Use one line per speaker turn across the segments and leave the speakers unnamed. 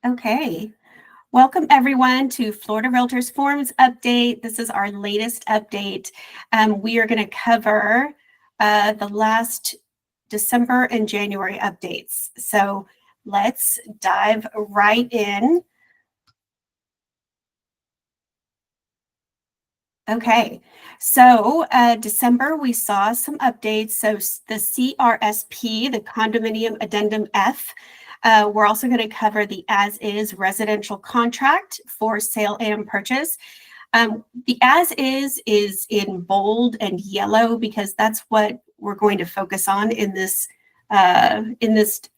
Okay, welcome everyone to Florida Realtors Forms update. This is our latest update. We are going to cover the last December and January updates. So let's dive right in. Okay, so December we saw some updates. So the CRSP, the Condominium Addendum F, we're also going to cover the as-is residential contract for sale and purchase. The as-is is in bold and yellow because that's what we're going to focus on in this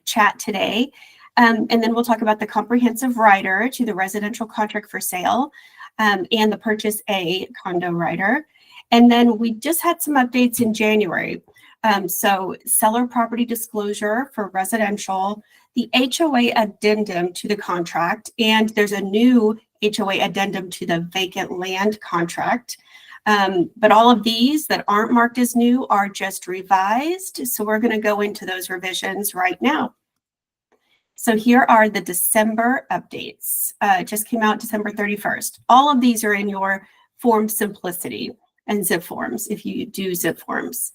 chat today. And then we'll talk about the comprehensive rider to the residential contract for sale. And the Purchase A condo rider. And then we just had some updates in January. So seller property disclosure for residential, the HOA addendum to the contract, and there's a new HOA addendum to the vacant land contract. But all of these that aren't marked as new are just revised. So we're going to go into those revisions right now. So here are the December updates. It just came out December 31st. All of these are in your Form Simplicity and zip forms if you do zip forms.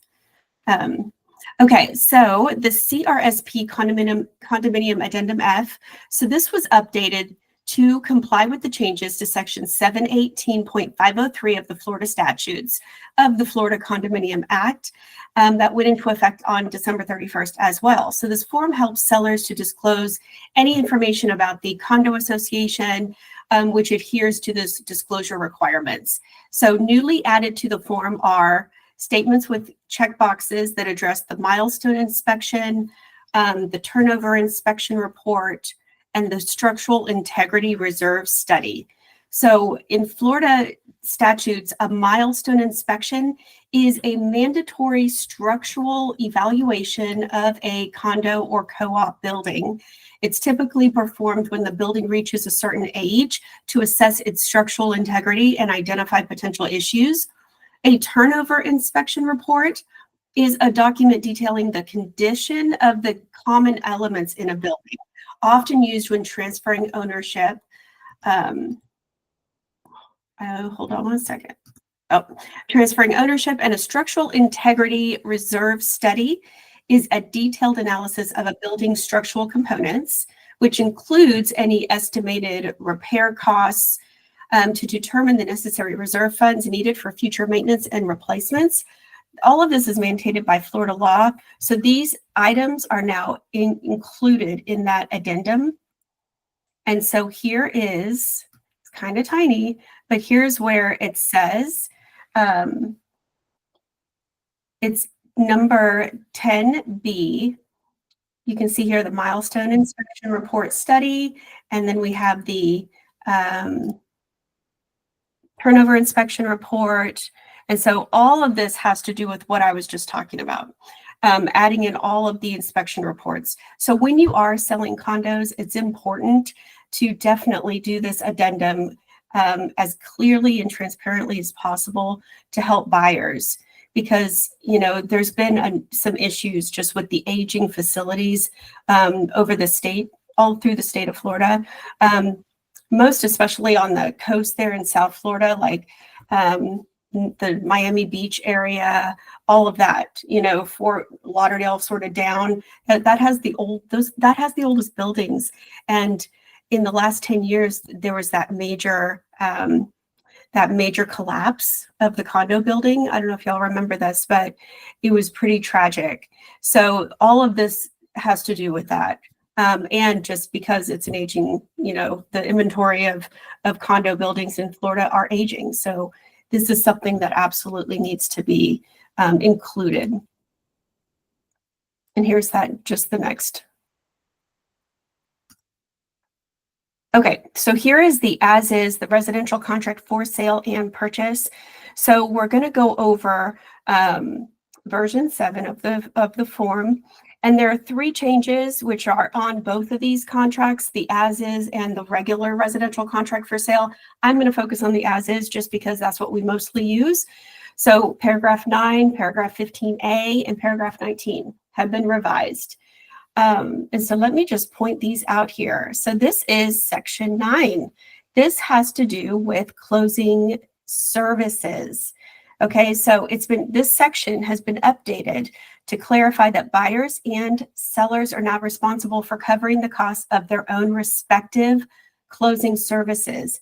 Okay, so the CRSP Condominium Addendum F. So this was updated to comply with the changes to Section 718.503 of the Florida statutes of the Florida Condominium Act that went into effect on December 31st as well. So this form helps sellers to disclose any information about the condo association, which adheres to this disclosure requirements. So newly added to the form are statements with checkboxes that address the milestone inspection, the turnover inspection report, and the structural integrity reserve study. So in Florida statutes, a milestone inspection is a mandatory structural evaluation of a condo or co-op building. It's typically performed when the building reaches a certain age to assess its structural integrity and identify potential issues. A turnover inspection report is a document detailing the condition of the common elements in a building, often used when transferring ownership. Hold on one second. Transferring ownership. And a structural integrity reserve study is a detailed analysis of a building's structural components, which includes any estimated repair costs to determine the necessary reserve funds needed for future maintenance and replacements. All of this is mandated by Florida law. So these items are now included in that addendum. And so here is, it's kind of tiny, but here's where it says, it's number 10B. You can see here the milestone inspection report study, and then we have the turnover inspection report. And so all of this has to do with what I was just talking about, adding in all of the inspection reports. So when you are selling condos, it's important to definitely do this addendum as clearly and transparently as possible to help buyers, because there's been some issues just with the aging facilities over the state, all through the state of Florida, most especially on the coast there in South Florida, like the Miami Beach area, all of that, Fort Lauderdale sort of down, that has the oldest buildings. And in the last 10 years, there was that major collapse of the condo building. I don't know if y'all remember this, but it was pretty tragic. So all of this has to do with that. And just because it's an aging, the inventory of condo buildings in Florida are aging. So this is something that absolutely needs to be included. And here's just the next. Okay, so here is the as-is, the residential contract for sale and purchase. So we're going to go over version 7 of the form. And there are 3 changes which are on both of these contracts, the as-is and the regular residential contract for sale. I'm going to focus on the as-is just because that's what we mostly use. So paragraph 9, paragraph 15A, and paragraph 19 have been revised. And so let me just point these out here. So this is section 9. This has to do with closing services. Okay, so this section has been updated to clarify that buyers and sellers are now responsible for covering the costs of their own respective closing services.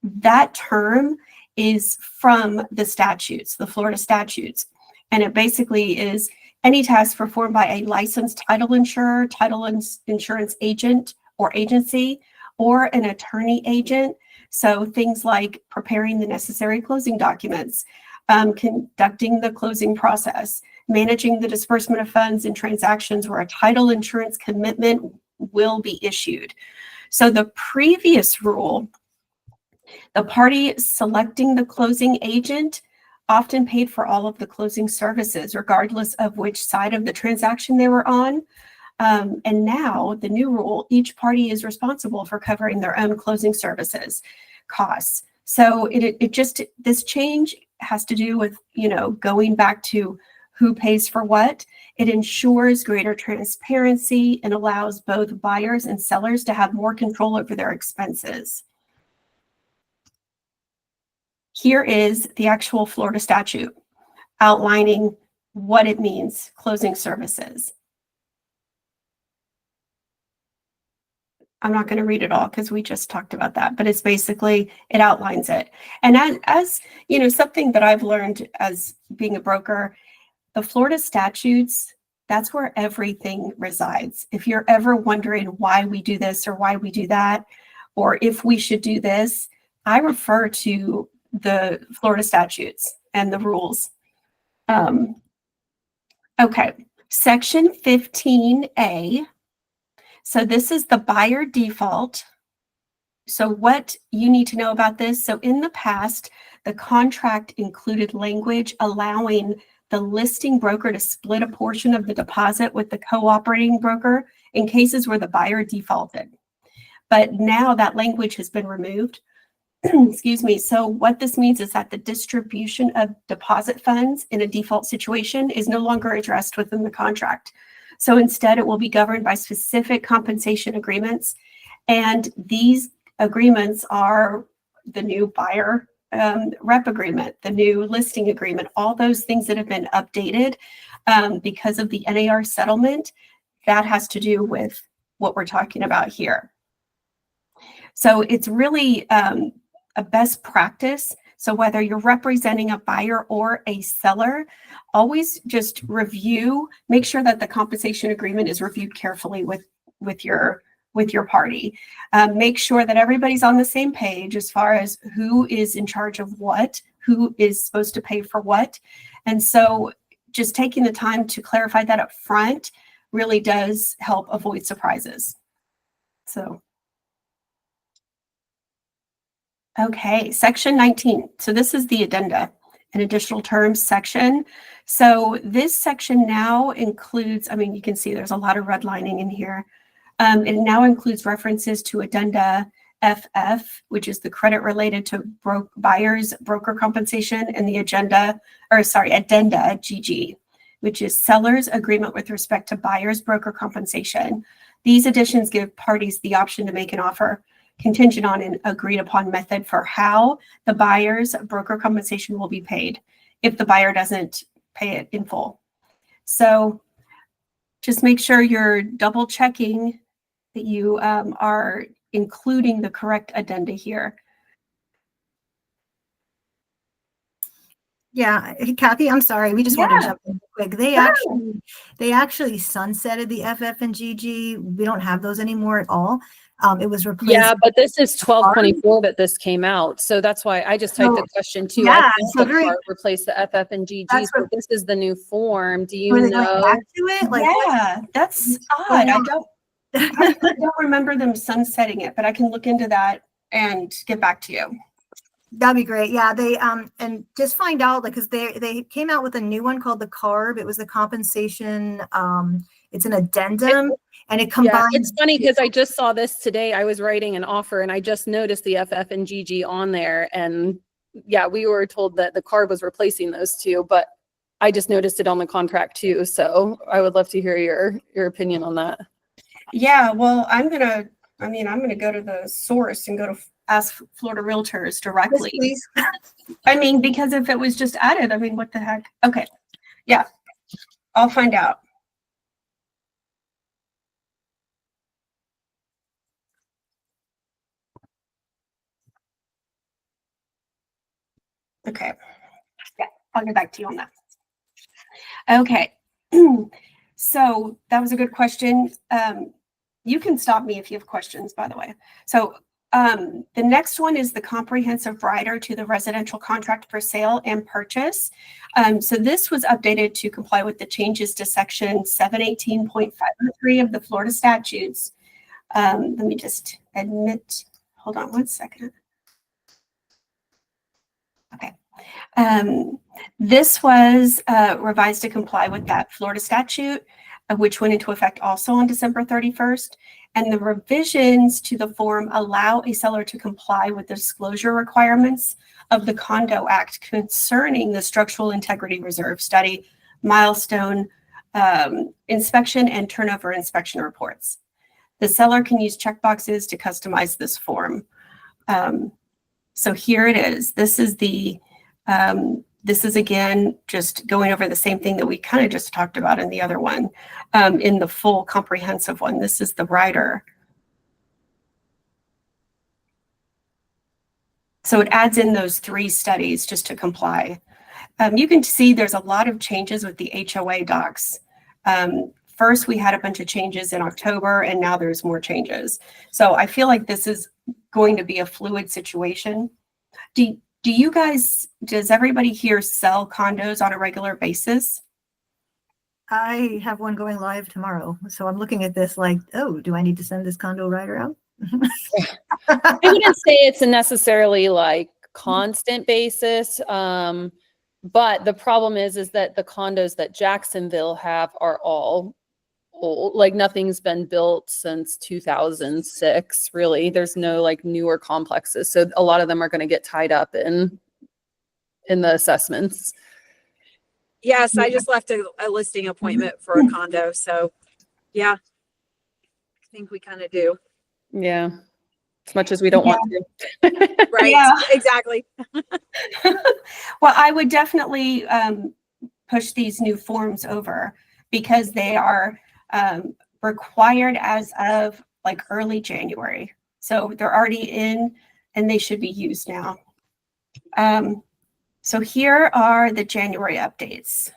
That term is from the statutes, the Florida statutes. And it basically is any task performed by a licensed title insurer, title insurance agent or agency, or an attorney agent. So things like preparing the necessary closing documents, conducting the closing process, managing the disbursement of funds in transactions where a title insurance commitment will be issued. So the previous rule, the party selecting the closing agent often paid for all of the closing services, regardless of which side of the transaction they were on. And now the new rule, each party is responsible for covering their own closing services costs. So this change has to do with, going back to who pays for what. It ensures greater transparency and allows both buyers and sellers to have more control over their expenses. Here is the actual Florida statute outlining what it means, closing services. I'm not going to read it all because we just talked about that, but it's basically, it outlines it. And as something that I've learned as being a broker, the Florida statutes, that's where everything resides. If you're ever wondering why we do this or why we do that, or if we should do this, I refer to the Florida statutes and the rules. Okay, section 15A. So this is the buyer default. So what you need to know about this, so in the past, the contract included language allowing the listing broker to split a portion of the deposit with the cooperating broker in cases where the buyer defaulted. But now that language has been removed. Excuse me. So what this means is that the distribution of deposit funds in a default situation is no longer addressed within the contract. So instead, it will be governed by specific compensation agreements. And these agreements are the new buyer rep agreement, the new listing agreement, all those things that have been updated because of the NAR settlement. That has to do with what we're talking about here. So it's really a best practice. So whether you're representing a buyer or a seller, always just review, make sure that the compensation agreement is reviewed carefully with your party. Make sure that everybody's on the same page as far as who is in charge of what, who is supposed to pay for what. And so just taking the time to clarify that up front really does help avoid surprises. So. Okay, section 19. So this is the addenda, an additional terms section. So this section now includes, you can see there's a lot of redlining in here. It now includes references to addenda FF, which is the credit related to buyers broker compensation, and the addenda GG, which is seller's agreement with respect to buyer's broker compensation. These additions give parties the option to make an offer contingent on an agreed upon method for how the buyer's broker compensation will be paid if the buyer doesn't pay it in full. So just make sure you're double checking that you are including the correct addenda here.
Yeah, hey, Kathy, I'm sorry. We just want to jump in quick. They actually sunsetted the FF and GG. We don't have those anymore at all. It was replaced.
Yeah, but this is 12/24 that this came out. So that's why I just typed the question too.
Yeah,
I think replace the FF and GG. So this is the new form. Do you know?
Back to it?
Yeah, that's odd. I don't remember them sunsetting it, but I can look into that and get back to you.
That'd be great. Yeah, they and just find out, because they came out with a new one called the CARB. It was the compensation. It's an addendum, and it combines.
Yeah, it's funny because I just saw this today. I was writing an offer, and I just noticed the FF and GG on there. And yeah, we were told that the CARB was replacing those two, but I just noticed it on the contract too. So I would love to hear your opinion on that.
Yeah, well, I'm gonna go to the source and go to ask Florida Realtors
Yes,
directly.
please.
I mean, because if it was just added, I mean, what the heck? Okay, yeah, I'll find out. Okay, yeah, I'll get back to you on that. Okay, so that was a good question. You can stop me if you have questions, by the way. So the next one is the comprehensive rider to the residential contract for sale and purchase. So this was updated to comply with the changes to section 718.503 of the Florida statutes. Let me just admit, hold on one second. Okay. This was revised to comply with that Florida statute, which went into effect also on December 31st. And the revisions to the form allow a seller to comply with the disclosure requirements of the Condo Act concerning the structural integrity reserve study, milestone inspection, and turnover inspection reports. The seller can use checkboxes to customize this form. So here it is. This is again, just going over the same thing that we kind of just talked about in the other one, in the full comprehensive one. This is the rider. So it adds in those 3 studies just to comply. You can see there's a lot of changes with the HOA docs. First, we had a bunch of changes in October, and now there's more changes. So I feel like this is going to be a fluid situation. Does everybody here sell condos on a regular basis?
I have one going live tomorrow. So I'm looking at this like, oh, do I need to send this condo rider out?
I wouldn't say it's a necessarily like constant basis. But the problem is that the condos that Jacksonville have are all old. Like nothing's been built since 2006, really. There's no like newer complexes. So a lot of them are going to get tied up in the assessments.
Yes, I just left a listing appointment for a condo. So yeah, I think we kind of do.
Yeah. As much as we don't want to.
Right.
Yeah.
Exactly.
Well, I would definitely push these new forms over because they are required as of like early January. So they're already in and they should be used now. So here are the January updates.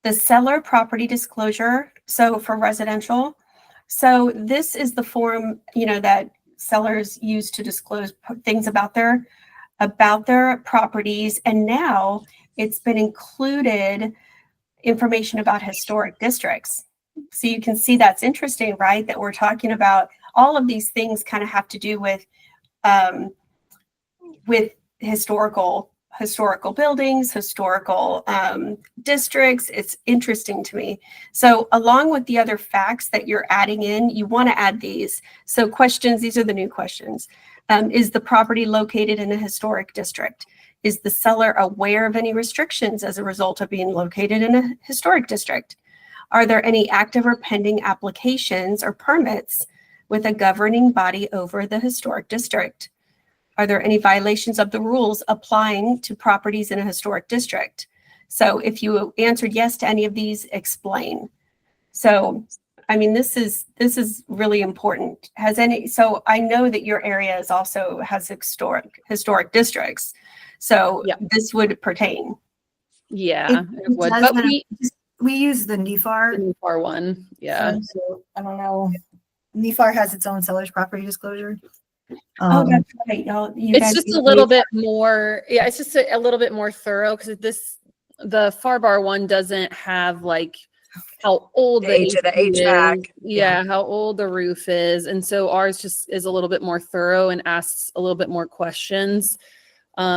The seller property disclosure. So for residential, so this is the form, that sellers use to disclose things about their properties. And now it's been included information about historic districts. So you can see that's interesting, right? That we're talking about all of these things kind of have to do with historical buildings, historical districts. It's interesting to me. So along with the other facts that you're adding in, you want to add these. So questions, these are the new questions. Is the property located in a historic district? Is the seller aware of any restrictions as a result of being located in a historic district? Are there any active or pending applications or permits with a governing body over the historic district? Are there any violations of the rules applying to properties in a historic district? So if you answered yes to any of these, explain. So, I mean, this is really important. So I know that your area has historic districts. So
Yeah.
this would pertain.
Yeah, it would.
does,
But
we use the NEFAR.
the NEFAR one. Yeah.
So I don't know. NEFAR has its own seller's property disclosure.
Oh, that's right.
It's just a little bit more, it's just a little bit more thorough because the FARBAR one doesn't have like how old
The age of the
AC
HVAC.
is. Yeah, how old the roof is. And so ours just is a little bit more thorough and asks a little bit more questions.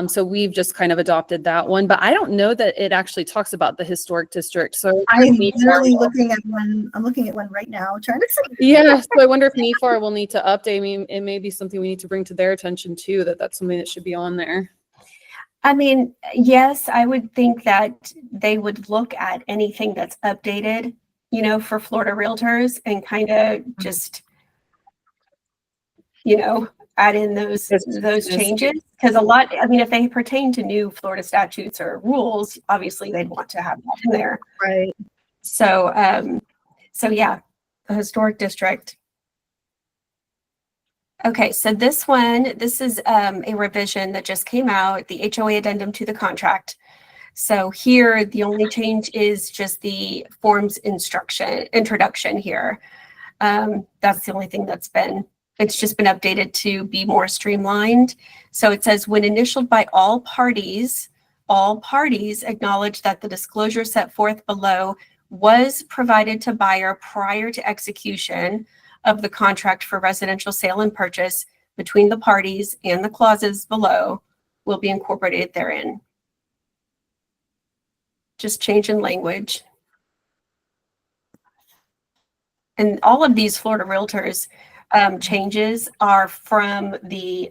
So we've just kind of adopted that one, but I don't know that it actually talks about the historic district. So
I'm literally looking at one. I'm looking at one right now, trying to see.
yeah, so I wonder if NEFAR will need to update. I mean, it may be something we need to bring to their attention too, that's something that should be on there.
I mean, yes, I would think that they would look at anything that's updated, you know, for Florida realtors and kind of just, you know, add in those
Just-
changes. Because a lot, I mean, if they pertain to new Florida statutes or rules, obviously they'd want to have that in there.
Right.
So, so yeah, the historic district. Okay, so this is a revision that just came out, the HOA addendum to the contract. So here, the only change is just the forms introduction here. That's the only thing it's just been updated to be more streamlined. So it says, when initialed by all parties acknowledge that the disclosure set forth below was provided to buyer prior to execution of the contract for residential sale and purchase between the parties, and the clauses below will be incorporated therein. Just change in language. And all of these Florida Realtors changes are from the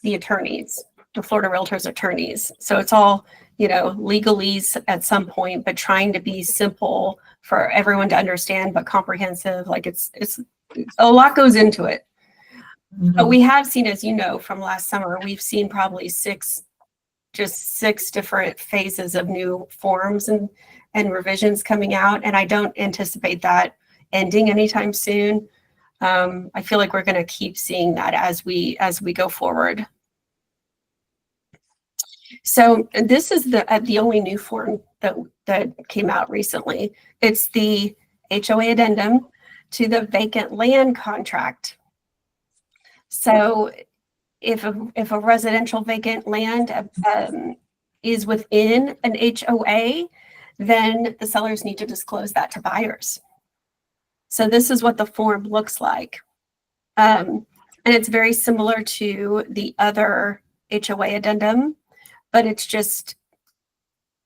attorneys, the Florida Realtors attorneys. So it's all, you know, legalese at some point, but trying to be simple for everyone to understand, but comprehensive. Like it's a lot goes into it. But we have seen, as you know, from last summer, we've seen probably six different phases of new forms and revisions coming out. And I don't anticipate that ending anytime soon. I feel like we're going to keep seeing that as we go forward. So this is the only new form that came out recently. It's the HOA addendum to the vacant land contract. So if a residential vacant land is within an HOA, then the sellers need to disclose that to buyers. So this is what the form looks like. And it's very similar to the other HOA addendum, but it's just,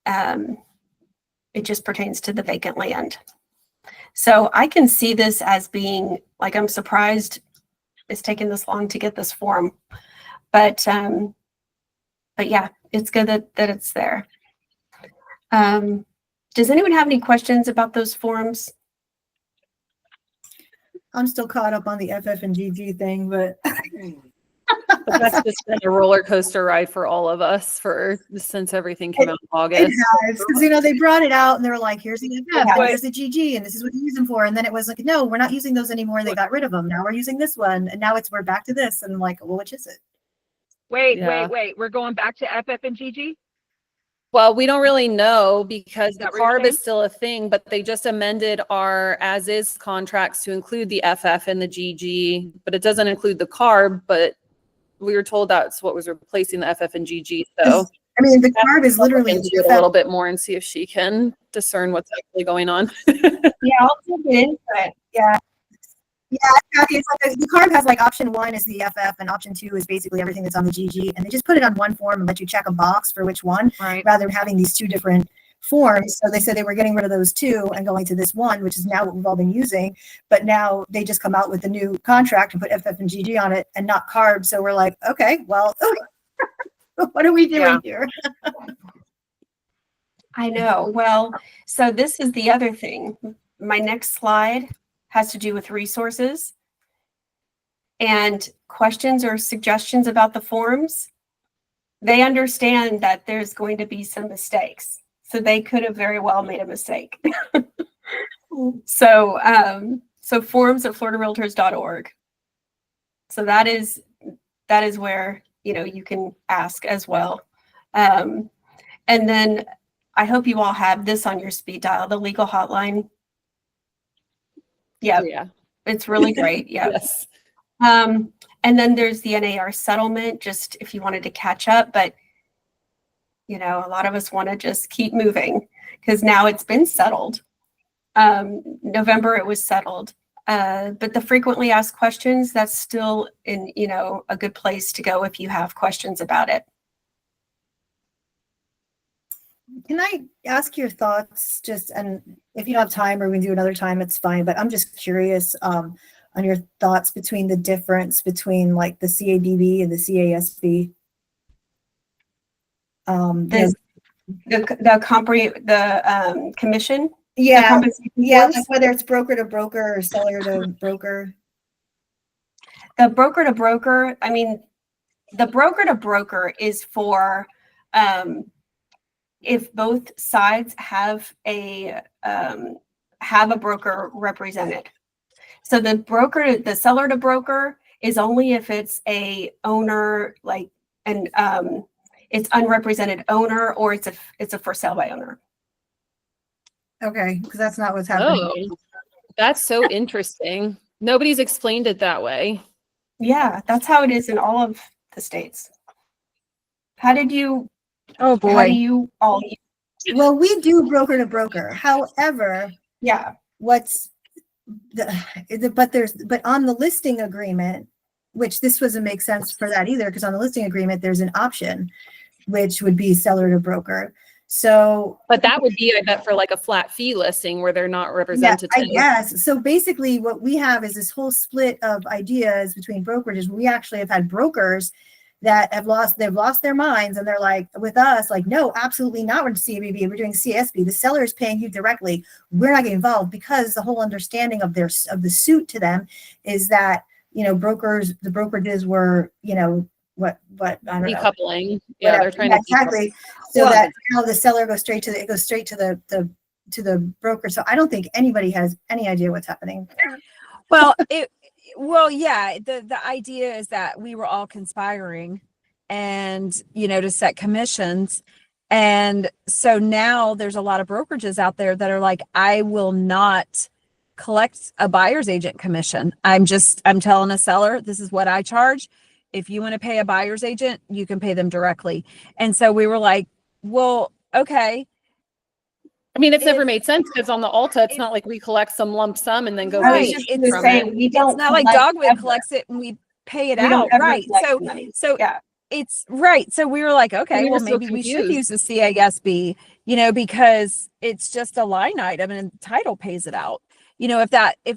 it just pertains to the vacant land. So I can see this as being, like, I'm surprised it's taken this long to get this form, but yeah, it's good that it's there. Does anyone have any questions about those forms?
I'm still caught up on the FF and GG thing, but
But that's just been a roller coaster ride for all of us since everything came out in August.
because, you know, they brought it out and they were like, here's the FF,
Yeah.
and here's the GG, and this is what you use them for. And then it was like, no, we're not using those anymore. They got rid of them. Now we're using this one. And now we're back to this. And I'm like, well, which is it?
Yeah.
Wait. We're going back to FF and GG?
Well, we don't really know because the
that what you're
CARB is
saying?
still a thing, but they just amended our as-is contracts to include the FF and the GG, but it doesn't include the CARB, but we were told that's what was replacing the FF and GG, so.
I mean, the CARB is literally
Into it a little bit more and see if she can discern what's actually going on.
Yeah, I'll dig into it.
Yeah. Yeah, Kathy, it's like the CARB has, like, option 1 is the FF and option 2 is basically everything that's on the GG. And they just put it on one form and let you check a box for which one,
Right.
rather than having these two different forms. So they said they were getting rid of those two and going to this one, which is now what we've all been using. But now they just come out with a new contract and put FF and GG on it and not CARB. So we're like, okay, well, what are we doing
Yeah.
here?
I know. Well, so this is the other thing. My next slide has to do with resources and questions or suggestions about the forms. They understand that there's going to be some mistakes. So they could have very well made a mistake. So, so forms at floridarealtors.org. So that is where, you know, you can ask as well. And then I hope you all have this on your speed dial, the legal hotline. Yeah,
Yeah.
it's really great. Yeah.
Yes.
And then there's the NAR settlement, just if you wanted to catch up, but you know, a lot of us want to just keep moving because now it's been settled. November it was settled. But the frequently asked questions, that's still in, you know, a good place to go if you have questions about it.
Can I ask your thoughts just, and if you don't have time or we can do another time, it's fine, but I'm just curious on your thoughts between the difference between like the CABB and the CASB.
This, commission, the
yeah,
compensation
yeah,
forms?
like whether it's broker to broker or seller to broker.
The broker to broker, I mean, the broker to broker is for, if both sides have a broker represented. So the seller to broker is only if it's a owner, like, and it's unrepresented owner, or it's a for sale by owner.
Okay, because that's not what's happening.
Oh, that's so interesting. Nobody's explained it that way.
Yeah, that's how it is in all of the states. How do you
Oh,
all,
Well, we do broker to broker. However,
yeah,
but on the listing agreement, which this doesn't make sense for that either, because on the listing agreement, there's an option, which would be seller to broker. So
But that would be, I bet, for like a flat fee listing where they're not representative.
I guess. So basically what we have is this whole split of ideas between brokerages. We actually have had brokers that they've lost their minds, and they're like, with us, like, no, absolutely not. We're CABB, we're doing CSB. The seller is paying you directly. We're not getting involved, because the whole understanding of the suit to them is that, the brokerages were, what I don't know.
Decoupling. Yeah,
Whatever.
they're trying
Yeah,
to
exactly. So
Well-
that now the seller goes straight to the broker. So I don't think anybody has any idea what's happening.
Well, yeah, the idea is that we were all conspiring and, to set commissions. And so now there's a lot of brokerages out there that are like, I will not collect a buyer's agent commission. I'm telling a seller, this is what I charge. If you want to pay a buyer's agent, you can pay them directly. And so we were like, well, okay.
I mean, it's never
If-
made sense, because on the Alta, it's
if-
not like we collect some lump sum and then go.
Right,
pay
I was just
it's
gonna
from
say,
it.
we don't.
It's not like
collect
Dogwood
ever.
collects it and we pay it
We don't
out.
ever
Right.
collect
So,
money.
so
Yeah,
it's right. So we were like, okay,
we were
well,
so
maybe we should
confused.
use the CASB, because it's just a line item and the title pays it out. If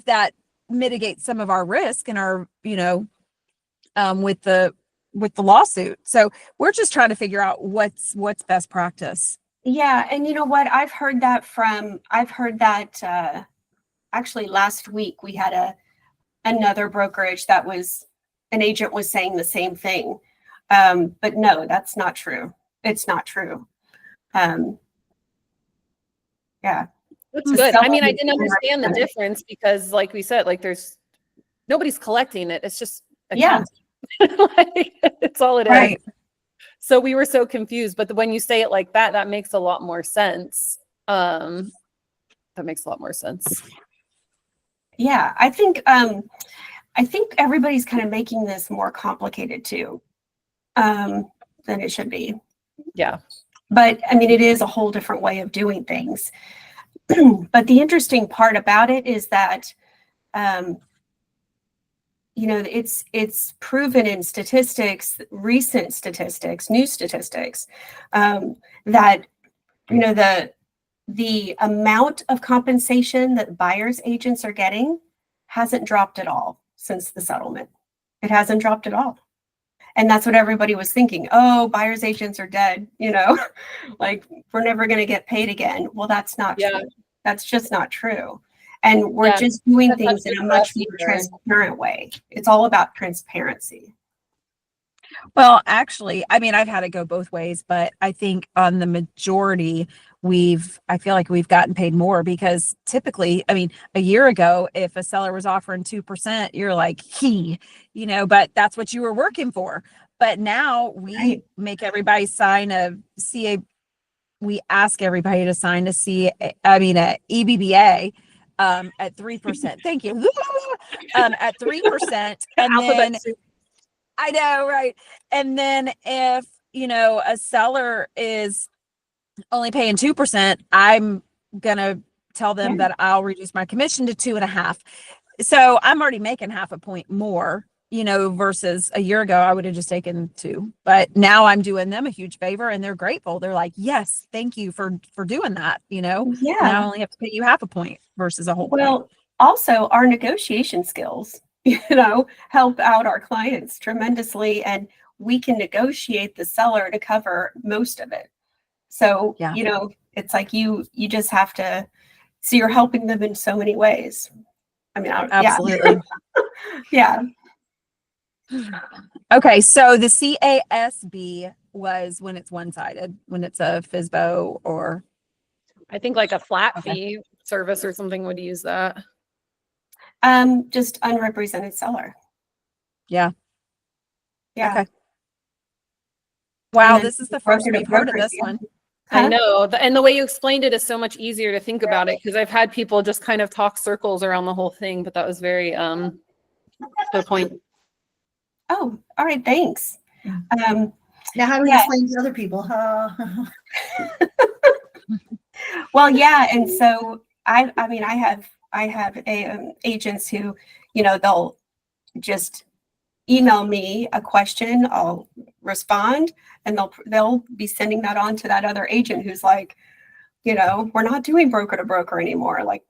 that mitigates some of our risk and our, with the lawsuit. So we're just trying to figure out what's best practice.
yeah, and you know what? I've heard that actually last week we had another brokerage that was an agent was saying the same thing. But no, that's not true. It's not true. Yeah.
That's
The
good. I
seller
mean, I
is
didn't understand the
unrepresented.
difference, because like we said, like nobody's collecting it. It's just
Yeah.
accounting. Like, it's all it is.
Right.
So we were so confused, but when you say it like that, that makes a lot more sense. That makes a lot more sense.
Yeah, I think everybody's kind of making this more complicated too, than it should be.
Yeah.
But I mean, it is a whole different way of doing things. But the interesting part about it is that, it's proven in statistics, recent statistics, new statistics, that, the amount of compensation that buyer's agents are getting hasn't dropped at all since the settlement. It hasn't dropped at all. And that's what everybody was thinking. Oh, buyer's agents are dead, like we're never going to get paid again. Well, that's not
Yeah.
true. That's just not true. And we're
Yeah,
just doing
that's
things in a
absolutely
much
correct.
more transparent way. It's all about transparency.
Well, actually, I mean, I've had it go both ways, but I think on the majority, I feel like we've gotten paid more, because typically, I mean, a year ago, if a seller was offering 2%, you're like, but that's what you were working for. But now we
Right.
make everybody sign we ask everybody to sign a EBBA at 3%. Thank you. At 3%. And
Alphabet
then
soup.
I know, right. And then if, a seller is only paying 2%, I'm going to tell them
Yeah.
that I'll reduce my commission to 2.5. So I'm already making 0.5 point more, versus a year ago, I would have just taken 2. But now I'm doing them a huge favor, and they're grateful. They're like, yes, thank you for doing that. Now I
Yeah.
only have to pay you 0.5 point versus a whole point.
Well, also our negotiation skills, help out our clients tremendously. And we can negotiate the seller to cover most of it. So,
Yeah.
it's like you just have to, so you're helping them in so many ways. I mean,
Absolutely.
yeah.
Okay, so the CASB was when it's one-sided, when it's a FSBO or
I think like a flat
Okay.
fee service or something would use that.
Just unrepresented seller.
Yeah.
Yeah.
Okay. Wow,
then
this is the first
broker to
we've heard of
broker
this
deal.
one.
I
Huh?
know. And the way you explained it is so much easier to think about it because I've had people just kind of talk circles around the whole thing, but that was very to the point.
Oh, all right. Thanks.
Now, how do we
Yeah.
explain to other people?
Well, yeah. And so I mean, I have agents who, they'll just email me a question, I'll respond, and they'll be sending that on to that other agent who's like, we're not doing broker to broker anymore, like,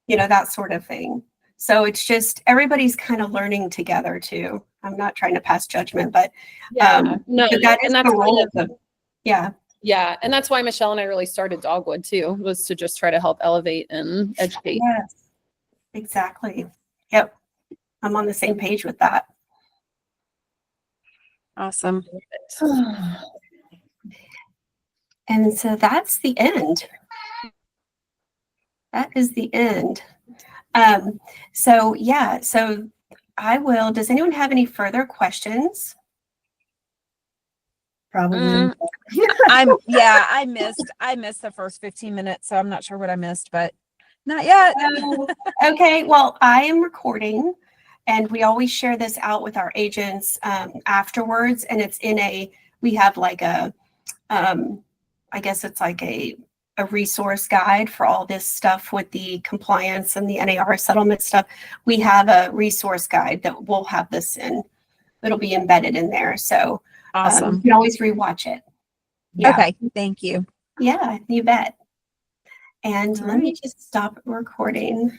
that sort of thing. So it's just everybody's kind of learning together too. I'm not trying to pass judgment, but
No,
but that is
and that's
the role
kind
of yeah.
Yeah, and that's why Michelle and I really started Dogwood too, was to just try to help elevate and educate.
Yes, exactly. Yep. I'm on the same page with that.
Awesome.
And so that's the end. That is the end. So yeah, so does anyone have any further questions?
Probably.
Mm.
I missed the first 15 minutes, so I'm not sure what I missed, but not yet.
Okay, well, I am recording and we always share this out with our agents afterwards. And it's we have like I guess it's like a resource guide for all this stuff with the compliance and the NAR settlement stuff. We have a resource guide that we'll have this in. It'll be embedded in there. So you
Awesome.
can always rewatch it. Yeah.
Okay, thank you.
Yeah, you bet. And let me
Alright.
just stop recording.